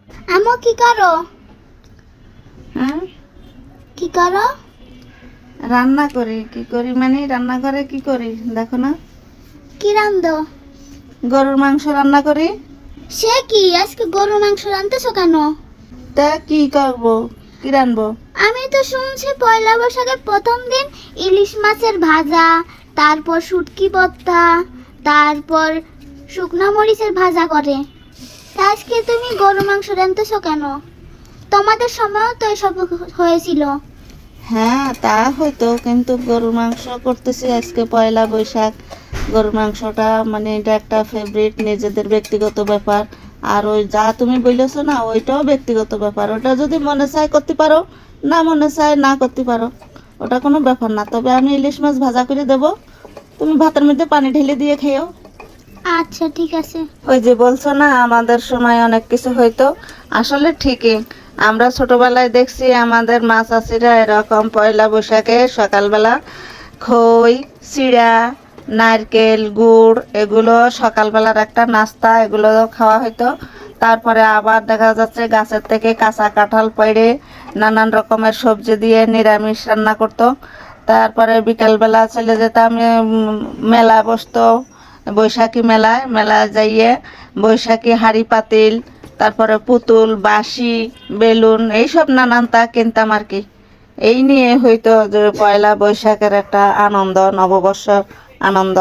আমো কি করো? হ্যাঁ, কি করো? রান্না করি। কি করি মানে রান্নাঘরে কি করি দেখো না, কি রান্ধো? গরুর মাংস রান্না করি। সে কি, আজকে গরুর মাংস রান্ধতেছো কেন? তা কি করবো, কি রানবো? আমি তো শুনছি পয়লা বৈশাখের প্রথম দিন ইলিশ মাছের ভাজা, তারপর শুটকি ভর্তা, তারপর শুকনা মরিচের ভাজা করে। তা আজকে তুমি গরু মাংস রান্ধতেছো কেন? তোমাদের সময়ও তো এসব হয়েছিল। হ্যাঁ তা হয়তো, কিন্তু গরুর মাংস করতেছি আজকে পয়লা বৈশাখ। গরুর মাংসটা মানে এটা একটা ফেভারিট, নিজেদের ব্যক্তিগত ব্যাপার। আর ওই যা তুমি বলেছো না, ওইটাও ব্যক্তিগত ব্যাপার। ওটা যদি মনে চায় করতে পারো, না মনে চায় না করতে পারো, ওটা কোনো ব্যাপার না। তবে আমি ইলিশ মাছ ভাজা করে দেবো, তুমি ভাতের মধ্যে পানি ঢেলে দিয়ে খেও। আচ্ছা ঠিক আছে। ওই যে বলছো না আমাদের সময় অনেক কিছু হইতো, আসলে ঠিকই। আমরা ছোটবেলায় দেখছি আমাদের মা চাষিরা এরকম পয়লা বৈশাখে সকালবেলা খই, চিড়া, নারকেল, গুড় এগুলো সকালবেলার একটা নাস্তা, এগুলো খাওয়া হইতো। তারপরে আবার দেখা যাচ্ছে গাছের থেকে কাঁচা কাঁঠাল পেড়ে নানান রকমের সবজি দিয়ে নিরামিষ রান্না করতো। তারপরে বিকালবেলা চলে যেতাম, মেলা বসতো, বৈশাখী মেলায় যাইয়ে বৈশাখী হাঁড়ি পাতিল, তারপরে পুতুল, বাঁশি, বেলুন এইসব নানান তা কিনতাম আর কি। এই নিয়ে হয়তো যে পয়লা বৈশাখের একটা আনন্দ, নববর্ষর আনন্দ।